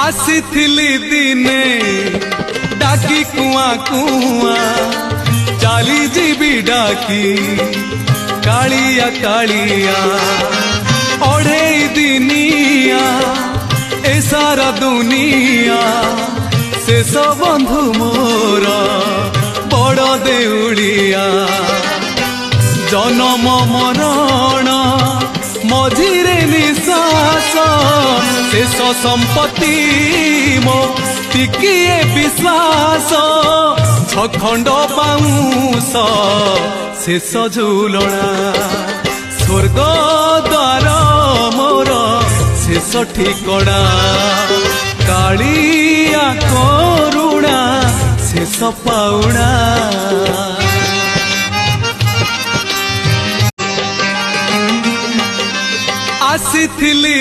आसीथिली दिने डाकी कुआ कुआ चाली जीबी डाकी कालिया कालिया ओढ़े दिनिया ए सारा दुनिया शेष बंधु मोर बड़ देउड़िया जन्म मरण मझिरे निश्वास शेष संपत्ति मो टिकिए विश्वास छखंड बाउंस शेष झुलना स्वर्ग द्वार मोर शेष ठिकणा कालिया करुणा शेष पाउणा आसीथिली